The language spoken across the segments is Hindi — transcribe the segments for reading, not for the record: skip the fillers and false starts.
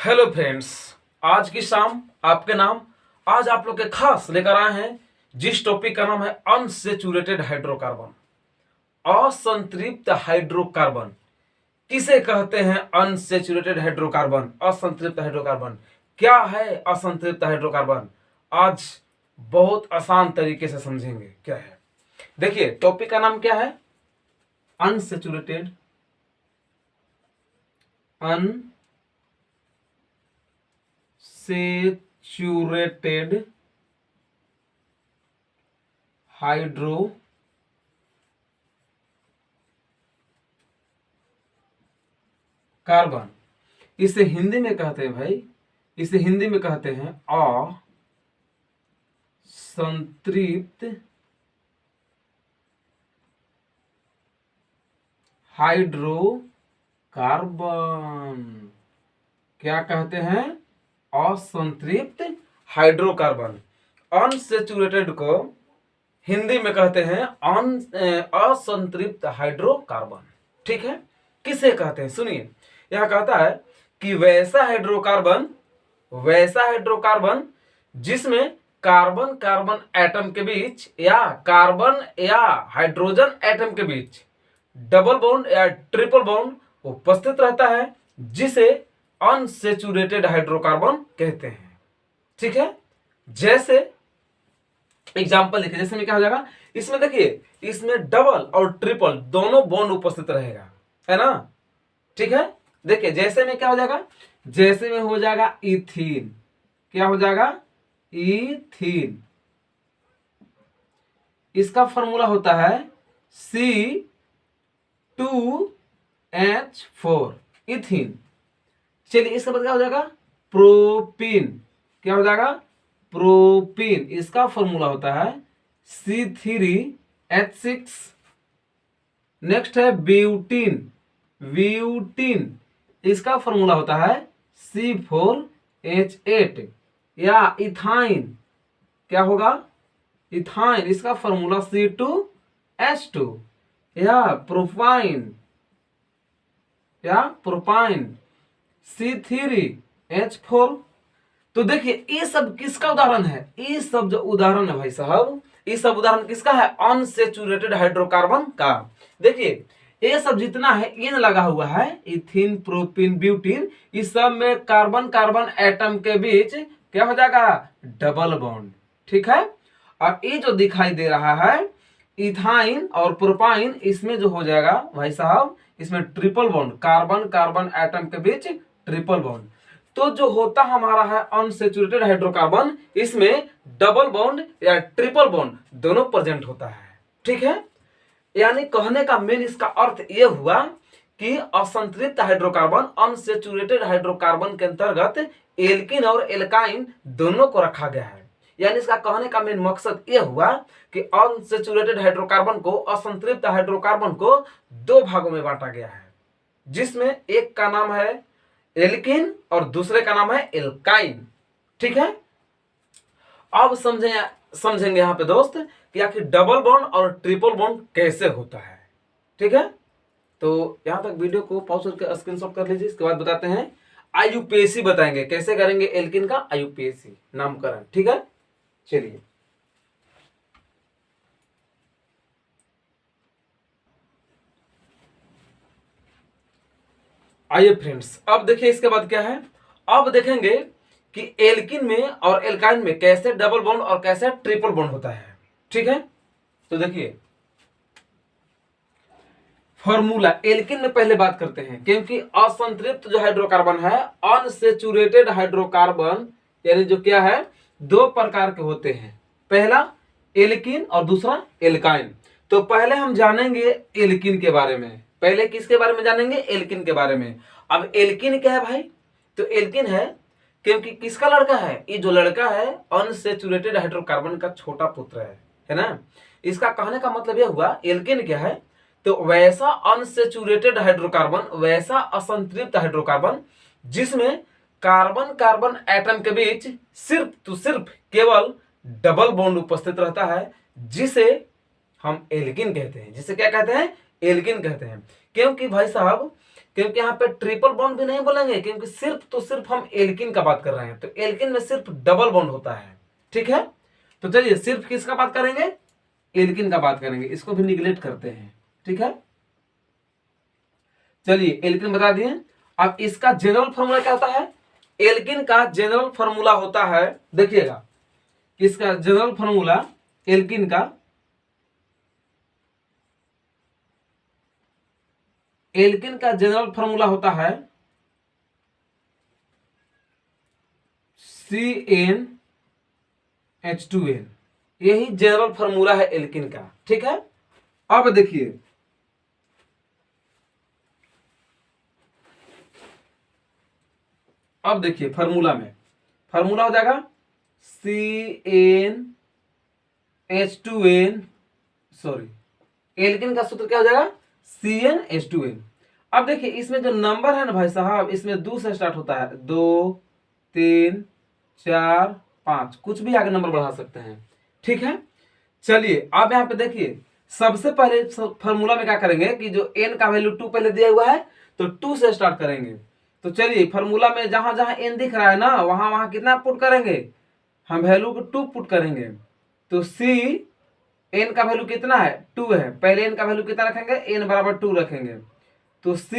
हेलो फ्रेंड्स, आज की शाम आपके नाम। आज आप लोग के खास लेकर आए हैं जिस टॉपिक का नाम है अनसेचुरेटेड हाइड्रोकार्बन। असंतृप्त हाइड्रोकार्बन किसे कहते हैं? अनसेचुरेटेड हाइड्रोकार्बन, असंतृप्त हाइड्रोकार्बन क्या है? असंतृप्त हाइड्रोकार्बन आज बहुत आसान तरीके से समझेंगे क्या है। देखिए, टॉपिक का नाम क्या है? Unsaturated saturated hydrocarbon. इसे हिंदी में कहते हैं भाई, इसे हिंदी में कहते हैं असंतृप्त हाइड्रोकार्बन। क्या कहते हैं? असंतृप्त हाइड्रोकार्बन। अनसेचुरेटेड को हिंदी में कहते हैं असंतृप्त हाइड्रोकार्बन। ठीक है, किसे कहते हैं? सुनिए, यह कहता है कि वैसा हाइड्रोकार्बन जिसमें कार्बन कार्बन एटम के बीच या कार्बन या हाइड्रोजन एटम के बीच डबल बॉन्ड या ट्रिपल बॉन्ड उपस्थित रहता है, जिसे अनसेचुरेटेड हाइड्रोकार्बन कहते हैं। ठीक है, जैसे एग्जांपल लिखिए। जैसे में क्या हो जाएगा, इसमें देखिए, इसमें डबल और ट्रिपल दोनों बॉन्ड उपस्थित रहेगा, है ना। ठीक है, देखिए जैसे में क्या हो जाएगा, जैसे में हो जाएगा इथीन। क्या हो जाएगा? इथीन। इसका फॉर्मूला होता है C2H4, इथीन। चलिए, इसके बाद क्या हो जाएगा? प्रोपीन। क्या हो जाएगा? प्रोपीन। इसका फॉर्मूला होता है C3H6। नेक्स्ट है ब्यूटीन। ब्यूटीन, इसका फॉर्मूला होता है C4H8। या इथाइन, क्या होगा? इथाइन, इसका फॉर्मूला C2H2। या प्रोपाइन, C3H4। तो देखिए, ये सब किसका उदाहरण है? ये सब जो उदाहरण है भाई साहब, ये सब उदाहरण किसका है? अनसेचुरेटेड हाइड्रोकार्बन का। देखिए, ये सब जितना है इन लगा हुआ है, इथीन, प्रोपीन, ब्यूटीन, इस सब में कार्बन कार्बन एटम के बीच क्या हो जाएगा? Double bond. ठीक है, और ये जो दिखाई दे रहा है इथाइन और प्रोपाइन, इसमें जो हो जाएगा भाई साहब, इसमें triple bond, carbon carbon atom के बीच ट्रिपल बॉन्ड। तो जो होता हमारा है अनसेचुरेटेड हाइड्रोकार्बन, इसमें डबल बॉन्ड या ट्रिपल बॉन्ड दोनों प्रेजेंट होता है। ठीक है, यानी कहने का मेन इसका अर्थ यह हुआ कि असंतृप्त हाइड्रोकार्बन, अनसेचुरेटेड हाइड्रोकार्बन के अंतर्गत एल्किन और एल्काइन दोनों को रखा गया है। यानी इसका कहने का मेन मकसद यह हुआ कि अनसेचुरेटेड हाइड्रोकार्बन को, असंतृप्त हाइड्रोकार्बन को दो भागों में बांटा गया है, जिसमें एक का नाम है एल्किन और दूसरे का नाम है एल्काइन। ठीक है, अब समझेंगे यहाँ पे दोस्त कि आखिर डबल बॉन्ड और ट्रिपल बॉन्ड कैसे होता है। ठीक है, तो यहाँ तक वीडियो को पॉज करके स्क्रीनशॉट कर लीजिए। इसके बाद बताते हैं आईयूपीएसी, बताएंगे कैसे करेंगे एल्किन का आईयूपीएसी नामकरण। ठीक है, चलिए। आइए फ्रेंड्स, अब देखिए इसके बाद क्या है। अब देखेंगे कि एल्किन में और एल्काइन में कैसे डबल बॉन्ड और कैसे ट्रिपल बॉन्ड होता है। ठीक है, तो देखिए फॉर्मूला एल्किन में पहले बात करते हैं, क्योंकि असंतृप्त जो हाइड्रोकार्बन है, अनसेचुरेटेड हाइड्रोकार्बन, यानी जो क्या है, दो प्रकार के होते हैं, पहला एल्किन और दूसरा एल्काइन। तो पहले हम जानेंगे एल्किन के बारे में। पहले किसके बारे में जानेंगे? एल्किन के बारे में। अब एल्किन क्या है भाई? तो एल्किन है क्योंकि किसका लड़का है? ये जो लड़का है अनसेचुरेटेड हाइड्रोकार्बन का छोटा पुत्र है ना। इसका कहने का मतलब यह हुआ एल्किन क्या है, तो वैसा अनसेचुरेटेड हाइड्रोकार्बन, वैसा असंतृप्त हाइड्रोकार्बन जिसमें कार्बन कार्बन एटम के बीच सिर्फ तो सिर्फ केवल डबल बॉन्ड उपस्थित रहता है, जिसे हम एल्किन कहते हैं। जिसे क्या कहते हैं? एल्किन कहते हैं। क्योंकि भाई साहब क्योंकि यहाँ पे ट्रिपल बॉन्ड भी नहीं बोलेंगे, क्योंकि सिर्फ हम एल्किन का बात कर रहे हैं, तो एल्किन में सिर्फ डबल बॉन्ड होता है। ठीक है, तो चलिए सिर्फ किसका बात करेंगे, एल्किन का बात करेंगे, इसको भी निगलेक्ट करते हैं। ठीक है, चलिए एल्किन बता दिए। अब इसका जनरल फॉर्मूला क्या होता है, एल्किन का जनरल फॉर्मूला होता है, देखिएगा इसका जनरल फॉर्मूला एल्किन का, एल्किन का जनरल फॉर्मूला होता है CnH2n, यही जनरल फॉर्मूला है एल्किन का। ठीक है, अब देखिए फार्मूला में, फार्मूला हो जाएगा CnH2n, सॉरी एल्किन का सूत्र क्या हो जाएगा CnH2n। अब देखिए इसमें जो नंबर है ना भाई साहब, इसमें 2 से स्टार्ट होता है, 2 3 4 5, कुछ भी आगे नंबर बढ़ा सकते हैं। ठीक है, चलिए अब यहाँ पे देखिए सबसे पहले फार्मूला में क्या करेंगे कि जो n का वैल्यू 2 पहले दिया हुआ है तो 2 से स्टार्ट करेंगे। तो चलिए फार्मूला में जहां जहां n दिख रहा है ना, वहां वहां कितना पुट करेंगे, हम वैल्यू को 2 पुट करेंगे। तो C n का वैल्यू कितना है 2 है, पहले n का वैल्यू कितना रखेंगे, n बराबर 2 रखेंगे। तो C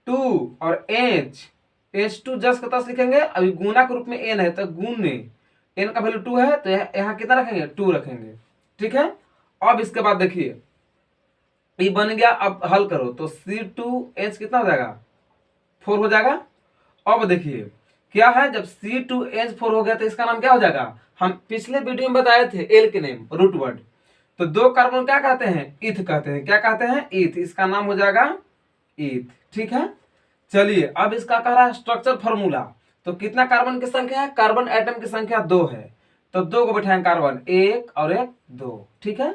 2 और H2 जस्ट का तस लिखेंगे, अभी गुना के रूप में n है तो गुने, n का वैल्यू 2 है तो यहाँ कितना रखेंगे 2 रखेंगे। ठीक है, अब इसके बाद देखिए ये बन गया, अब हल करो तो C2H कितना हो जाएगा 4 हो जाएगा। अब देखिए क्या है, जब C2H4 हो गया तो इसका नाम क्या हो जाएगा, हम पिछले वीडियो में बताए थे एल के नेम रूट वर्ड, तो 2 कार्बन क्या कहते हैं, ईथ कहते हैं, क्या कहते हैं ईथ, इसका नाम हो जाएगा ईथ। ठीक है, चलिए अब इसका कह रहा है स्ट्रक्चर फॉर्मूला, तो कितना कार्बन की संख्या है, कार्बन एटम की संख्या 2 है, तो 2 को बैठाएंगे कार्बन, 1 और 1 2। ठीक है,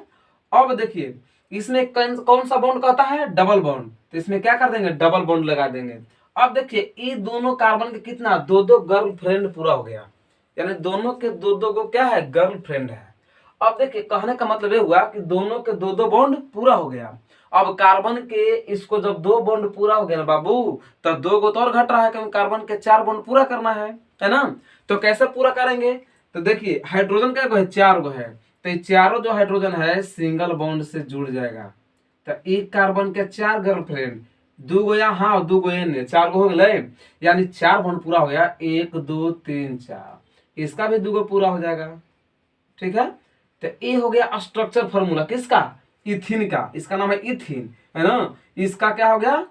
अब देखिए इसमें कौन सा बॉन्ड कहता है, डबल बॉन्ड, तो इसमें क्या कर देंगे डबल बॉन्ड लगा देंगे। अब देखिए ये दोनों कार्बन के कितना 2 गर्लफ्रेंड पूरा हो गया, यानी दोनों के 2 को क्या है गर्लफ्रेंड है। अब देखिए कहने का मतलब ये हुआ कि दोनों के 2 बॉन्ड पूरा हो गया। अब कार्बन के इसको जब 2 बॉन्ड पूरा हो गया ना बाबू, तब 2 को तो और घट रहा है, क्योंकि कार्बन के 4 बॉन्ड पूरा करना है ना। तो कैसे पूरा करेंगे, तो देखिए हाइड्रोजन क्या है 4 गो है, तो ये चारों जो हाइड्रोजन है सिंगल बॉन्ड से जुड़ जाएगा। तो एक कार्बन के 4 गर्लफ्रेंड, 2 गो यहाँ और 2 गो एन, 4 गो हो गए, यानी 4 बॉन्ड पूरा हो गया, 1 2 3 4, इसका भी 2 गो पूरा हो जाएगा। ठीक है, तो ये हो गया स्ट्रक्चर फॉर्मूला किसका, इथिन का, इसका नाम है इथिन, है ना। इसका क्या हो गया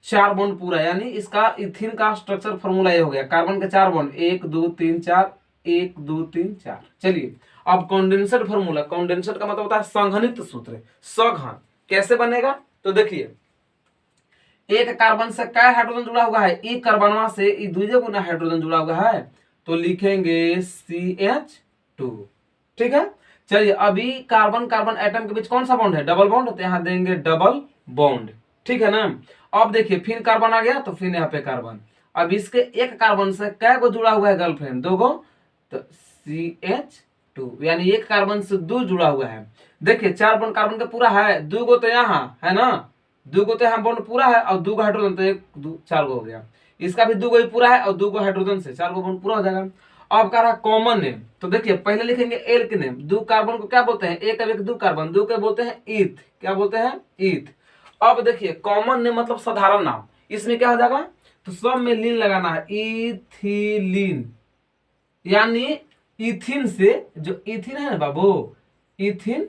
4 बॉन्ड पूरा, यानी इसका इथिन का स्ट्रक्चर फॉर्मूला ये हो गया, कार्बन के 4 बॉन्ड 1 2 3 4, 1 2 3 4। चलिए अब कंडेंसर फॉर्मूला, कंडेंसर का मतलब होता है संघनित सूत्र, सघन कैसे बनेगा, तो देखिए एक कार्बन से क्या हाइड्रोजन जुड़ा हुआ है, एक कार्बनवा से 2 गुना हाइड्रोजन जुड़ा हुआ है, तो लिखेंगे CH2। ठीक है, चलिए अभी कार्बन कार्बन एटम के बीच कौन सा बॉन्ड है, डबल बॉन्ड, तो यहाँ देंगे डबल बॉन्ड। ठीक है ना, अब देखिए फिर कार्बन आ गया तो फिर यहाँ पे कार्बन, अब इसके एक कार्बन से क्या गो जुड़ा हुआ है गर्लफ्रेंड 2 गो, तो CH2, यानी एक कार्बन से 2 जुड़ा हुआ है। देखिए 4 बॉन्ड कार्बन का पूरा है, 2 गो तो यहाँ है ना, 2 गो तो यहाँ बॉन्ड पूरा है, और 2 गो हाइड्रोजन तो 1 2 4 गो हो गया, इसका भी 2 गो ही पूरा है, और 2 गो हाइड्रोजन से 4 गो बॉन्ड पूरा हो जाएगा। अब कह रहा कॉमन नेम, तो देखिए पहले लिखेंगे एल के नेम, 2 कार्बन को क्या बोलते हैं, एक 2 कार्बन, 2 के बोलते हैं ईथ, क्या बोलते हैं ईथ। अब देखिए कॉमन नेम मतलब साधारण नाम, इसमें क्या हो जाएगा, तो सब में लीन लगाना है, इथिलीन, यानी इथिन से, जो इथिन है ना बाबू इथिन,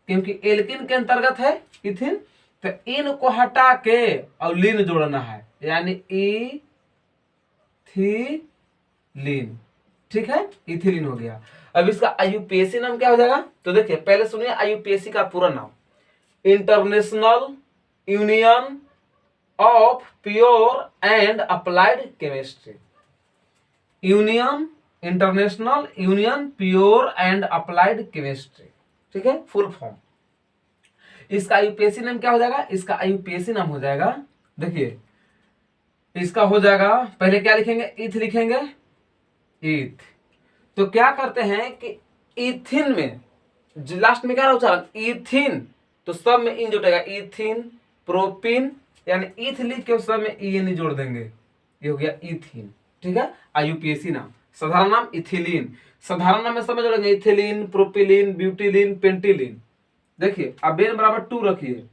क्योंकि एल्किन के अंतर्गत है इथिन, तो इन को हटा के और लीन जोड़ना है, यानी इथिलीन। ठीक है, इथिलीन हो गया। अब इसका आईयूपीएसी नाम क्या हो जाएगा, तो देखिए पहले सुनिए आईयूपीएसी का पूरा नाम, international union of pure and applied chemistry, union international union pure and applied chemistry. ठीक है, फुल फॉर्म। इसका आईयूपीएसी नाम क्या हो जाएगा, इसका आईयूपीएसी नाम हो जाएगा, देखिए इसका हो जाएगा, पहले क्या लिखेंगे ईथ लिखेंगे, ईथ। तो क्या करते हैं कि इथिन में लास्ट में क्या उच्चारण इथिन, तो सब में इन जुटेगा, इथिन प्रोपिन यानी ईथ लिख के उस समय ई जोड़ देंगे, ये हो गया इथीन। ठीक है, IUPAC नाम, साधारण नाम इथिलीन, साधारण नाम में समझ जोड़ेंगे इथिलीन, प्रोपिलीन, ब्यूटिलीन, पेंटिलीन। देखिए अब n बराबर 2 रखिए,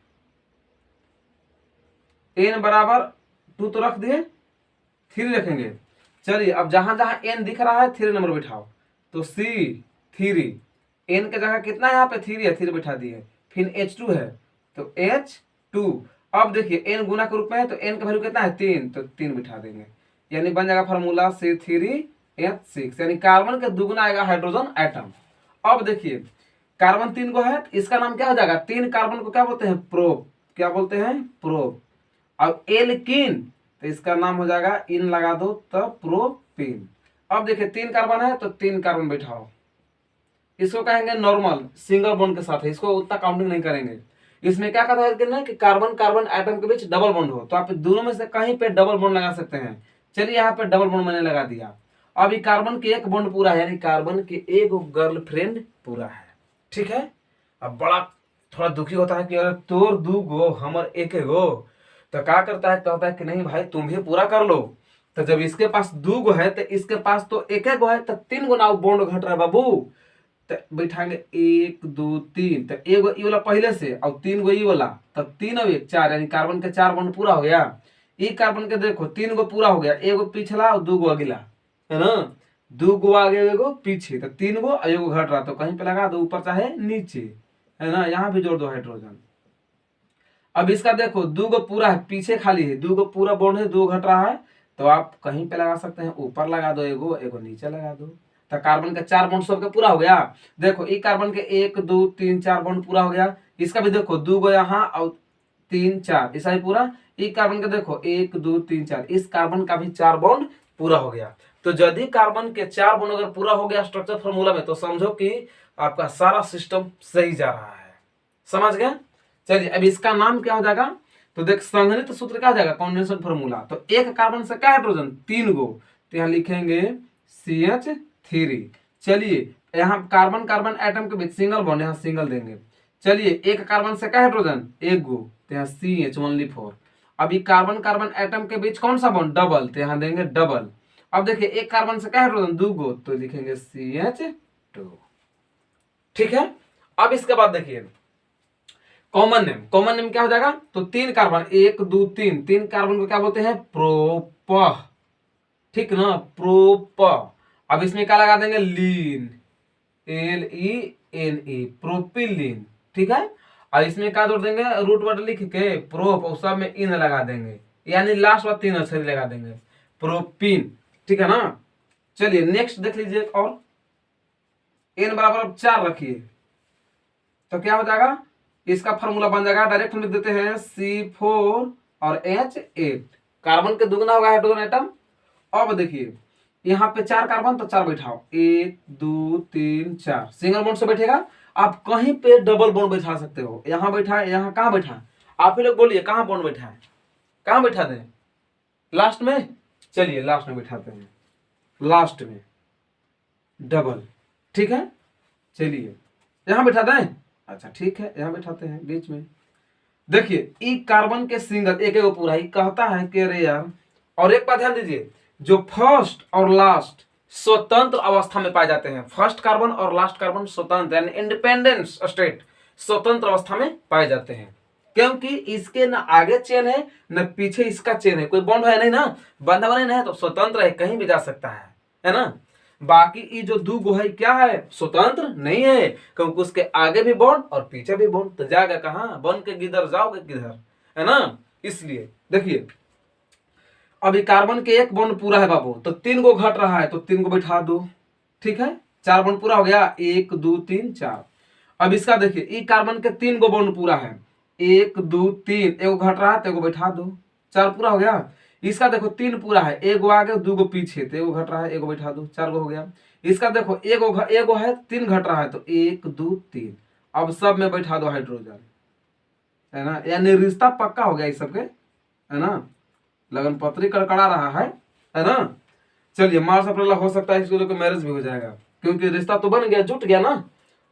n बराबर 2 तो रख दिए, 3 रखेंगे। चलिए अब जहां जहां n दिख रहा है 3 नंबर बैठाओ, तो C3, n के जगह कितना है यहाँ पे 3 है, 3 बैठा दिए। फिर H2 है तो H2। अब देखिए n गुना के रूप में है तो n का वैल्यू कितना है 3, तो 3 बिठा देंगे, यानी बन जाएगा फार्मूला C3H6, यानी कार्बन का दुगुना आएगा हाइड्रोजन एटम। अब देखिए कार्बन 3 को है, इसका नाम क्या हो जाएगा, 3 कार्बन को क्या बोलते हैं, प्रोप, क्या बोलते हैं, प्रोप। अब एल्कीन तो इसका नाम हो जाएगा, इन लगा दो तब प्रोपीन। अब देखिए 3 कार्बन है तो 3 कार्बन बैठाओ, इसको कहेंगे नॉर्मल सिंगल बॉन्ड के साथ है, इसको उतना काउंटिंग नहीं करेंगे। इसमें क्या कहता है कि कार्बन कार्बन एटम के बीच डबल बॉन्ड हो, तो आप दोनों में से कहीं पे डबल बॉन्ड लगा सकते हैं। चलिए यहाँ पे डबल बॉन्ड मैंने लगा दिया। अब ये कार्बन के एक बॉन्ड पूरा है, यानी कार्बन के एक गर्लफ्रेंड पूरा है। ठीक है, अब बड़ा थोड़ा दुखी होता है कि अरे तोर 2 गो हमर 1 गो, तो क्या करता है, कहता है कि नहीं भाई तुम भी पूरा कर लो। तो जब इसके पास 2 गो है तो इसके पास तो 1 गो है, तो 3 गो ना बॉन्ड घट रहा है बाबू, तो बैठाएंगे 1 2 3, तो एगो ई वाला पहले से और 3 गो ई वाला, तब 3 और 1 4, यानी कार्बन के 4 बॉन्ड पूरा हो गया। ई कार्बन के देखो 3 गो पूरा हो गया, एगो पिछला और 2 गो अगला, है ना, 2 गो आगे एगो पीछे, तो 3 गो और एगो घट रहा, तो कहीं पे लगा दो ऊपर चाहे नीचे, है ना, यहाँ भी जोड़ दो हाइड्रोजन। अब इसका देखो 2 गो पूरा है, पीछे खाली है, 2 गो पूरा बॉन्ड है, 2 घट रहा है, तो आप कहीं पे लगा सकते हैं, ऊपर लगा दो एगो, एगो नीचे लगा दो, तो कार्बन का 4 बॉन्ड सबके पूरा हो गया। देखो ई कार्बन के 1 2 3 4 बॉन्ड पूरा हो गया, इसका भी देखो 2 गो यहाँ और 3 4, इसका भी पूरा। ई कार्बन का देखो 1 2 3 4, इस कार्बन का भी 4 बॉन्ड पूरा हो गया। तो यदि कार्बन के 4 बॉन्ड अगर पूरा हो गया स्ट्रक्चर फॉर्मूला में, तो समझो कि आपका सारा सिस्टम सही जा रहा है। समझ गए। चलिए अब इसका नाम क्या हो जाएगा, तो देख संघनित सूत्र क्या हो जाएगा, कॉन्डेंसेशन फॉर्मूला। तो एक कार्बन से क्या हाइड्रोजन 3 गो, तो यहाँ लिखेंगे CH3। चलिए यहाँ कार्बन कार्बन एटम के बीच सिंगल बॉन्ड, यहाँ सिंगल देंगे। चलिए एक कार्बन से क्या हाइड्रोजन 1 गो, तो यहाँ CH4। अभी कार्बन कार्बन एटम के बीच कौन सा बॉन्ड, डबल, तो यहाँ देंगे डबल। अब देखिए एक कार्बन से क्या हाइड्रोजन 2 गो, तो लिखेंगे CH2। ठीक है, अब इसके बाद देखिए कॉमन नेम, कॉमन नेम क्या हो जाएगा, तो 3 कार्बन 1 2 3, 3 कार्बन को क्या बोलते हैं, प्रोप, ठीक ना, प्रोप। अब इसमें क्या लगा देंगे, लीन, LENE, प्रोपिलीन। ठीक है, और इसमें क्या जोड़ देंगे, रूट वर्ड लिख के प्रोप, और सब में इन लगा देंगे, यानी लास्ट वाला 3 अक्षर लगा देंगे, प्रोपीन। ठीक है ना। चलिए नेक्स्ट देख लीजिए, और n बराबर अब 4 रखिए, तो क्या हो जाएगा, इसका फॉर्मूला बन जाएगा, डायरेक्ट हम लिख देते हैं C4 और H8, कार्बन के दुगना होगा हाइड्रोजन एटम। अब देखिए यहाँ पे 4 कार्बन, तो 4 बैठाओ, 1 2 3 4, सिंगल बॉन्ड से बैठेगा। आप कहीं पे डबल बॉन्ड बैठा सकते हो, यहाँ बैठा है, यहाँ कहाँ बैठा, आप ही लोग बोलिए कहाँ बॉन्ड बैठा है, कहाँ बैठा दें, लास्ट में। चलिए लास्ट में बैठाते हैं, लास्ट में डबल। ठीक है, चलिए यहाँ बैठा दें, अच्छा ठीक है, यहाँ बैठाते हैं बीच में। देखिए ई कार्बन के सिंगल एक एक पूरा ही कहता है कि अरे यार, और एक बात ध्यान दीजिए, जो फर्स्ट और लास्ट स्वतंत्र अवस्था में पाए जाते हैं, फर्स्ट कार्बन और लास्ट कार्बन स्वतंत्र, यानी इंडिपेंडेंस स्टेट, स्वतंत्र अवस्था में पाए जाते हैं, क्योंकि इसके न आगे चेन है न पीछे इसका चेन है, कोई बॉन्ड है नहीं ना, बंधा बने नहीं है, तो स्वतंत्र है, कहीं भी जा सकता है ना। बाकी ये जो 2 गो है क्या है, स्वतंत्र नहीं है, क्योंकि उसके आगे भी बॉन्ड और पीछे भी बॉन्ड, तो जाएगा कहाँ, बन के किधर जाओगे किधर, है ना। इसलिए देखिए अभी कार्बन के 1 बॉन्ड पूरा है बाबू, तो 3 गो घट रहा है, तो 3 गो बैठा दो। ठीक है, 4 बॉन्ड पूरा हो गया, 1 2 3 4। अब इसका देखिए ई कार्बन के 3 गो बॉन्ड पूरा है, 1 2 3, एगो घट रहा है तो एगो बैठा दो, 4 पूरा हो गया। इसका देखो 3 पूरा है, 1 गो आगे 2 गो पीछे, तो एगो घट रहा है, एगो बैठा दो, 4 गो हो गया। इसका देखो एगो है 3 घट रहा है, तो 1 2 3, अब सब में बैठा दो हाइड्रोजन, है ना, यानी रिश्ता पक्का हो गया इस सबके, है ना, लगन पत्री कड़कड़ा रहा है ना। चलिए मार्च अप्रैल हो सकता है इसको मैरिज भी हो जाएगा, क्योंकि रिश्ता तो बन गया, जुट गया ना।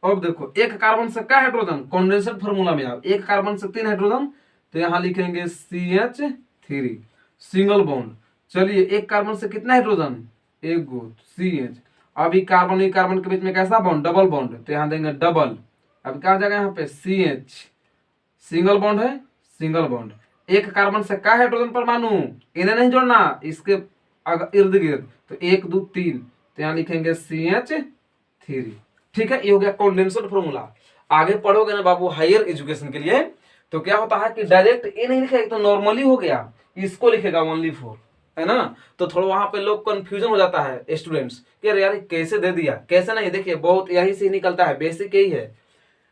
अब देखो एक कार्बन से क्या हाइड्रोजन, कॉन्डेंसेट फार्मूला में आओ, एक कार्बन से 3 हाइड्रोजन, तो यहाँ लिखेंगे CH3 सिंगल बॉन्ड। चलिए एक कार्बन से कितना हाइड्रोजन, एक गो CH। अभी कार्बन के बीच में कैसा बॉन्ड, डबल बॉन्ड, तो यहाँ देंगे डबल। अब क्या हो जाएगा यहाँ पे CH, सिंगल बॉन्ड है, सिंगल बॉन्ड। एक कार्बन से क्या हाइड्रोजन परमाणु, इन्हें नहीं जोड़ना, इसके इर्द गिर्द, तो 1 2 3, तो यहाँ लिखेंगे CH3। ठीक है, ये हो गया कंडेंसर फॉर्मूला। आगे पढ़ोगे ना बाबू हायर एजुकेशन के लिए, तो क्या होता है कि डायरेक्ट ये नहीं लिखेगा, तो नॉर्मली हो गया, इसको लिखेगा ओनली फॉर, है ना। तो थोड़ा वहां पे लोग कंफ्यूजन हो जाता है स्टूडेंट्स कि अरे यार कैसे दे दिया, कैसे नहीं। देखिए बहुत यही से निकलता है, बेसिक यही है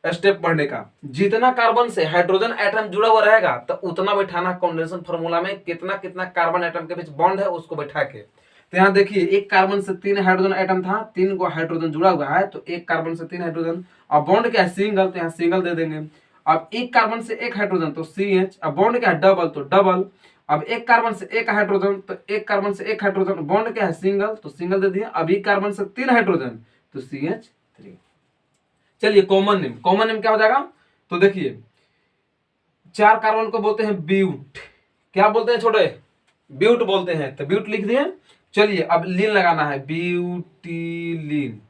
स्टेप पढ़ने का। जितना कार्बन से हाइड्रोजन एटम जुड़ा हुआ रहेगा तो उतना बैठाना कंडेंसर फार्मूला में, कितना कितना कार्बन एटम के बीच बॉन्ड है उसको बैठा के। तो यहाँ देखिए एक कार्बन से 3 हाइड्रोजन एटम था, 3 को हाइड्रोजन जुड़ा हुआ है, तो एक कार्बन से 3 हाइड्रोजन। अब बॉन्ड क्या है, सिंगल, तो यहाँ सिंगल दे देंगे। अब एक कार्बन से 1 हाइड्रोजन तो CH। अब बॉन्ड क्या है, डबल, तो डबल। अब एक कार्बन से 1 हाइड्रोजन, तो एक कार्बन से 1 हाइड्रोजन, बॉन्ड क्या है, सिंगल, तो सिंगल दे दिया। अब एक कार्बन से 3 हाइड्रोजन, तो CH3। चलिए कॉमन नेम क्या हो जाएगा, तो देखिए 4 कार्बन को बोलते हैं ब्यूट। क्या बोलते हैं छोटे, ब्यूट बोलते हैं, तो ब्यूट लिख दिए। चलिए अब लीन लगाना है, ब्यूटिलीन।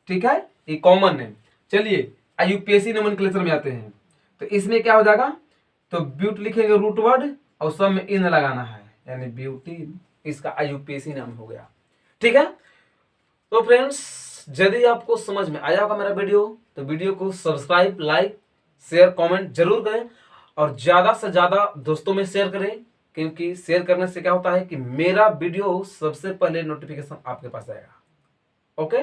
ठीक है, ये कॉमन नेम। चलिए IUPAC नोमेनक्लेचर में आते हैं, तो इसमें क्या हो जाएगा, तो ब्यूट लिखेंगे रूट वर्ड और सब में इन लगाना है, यानी ब्यूटीन, इसका IUPAC नाम हो गया। ठीक है, तो फ्रेंड्स यदि आपको समझ में आया होगा मेरा वीडियो, तो वीडियो को सब्सक्राइब, लाइक, शेयर, कमेंट जरूर करें और ज्यादा से ज्यादा दोस्तों में शेयर करें, क्योंकि शेयर करने से क्या होता है कि मेरा वीडियो सबसे पहले नोटिफिकेशन आपके पास आएगा। Okay,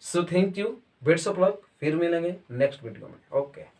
so thank you, best of luck, फिर मिलेंगे नेक्स्ट वीडियो में। ओके।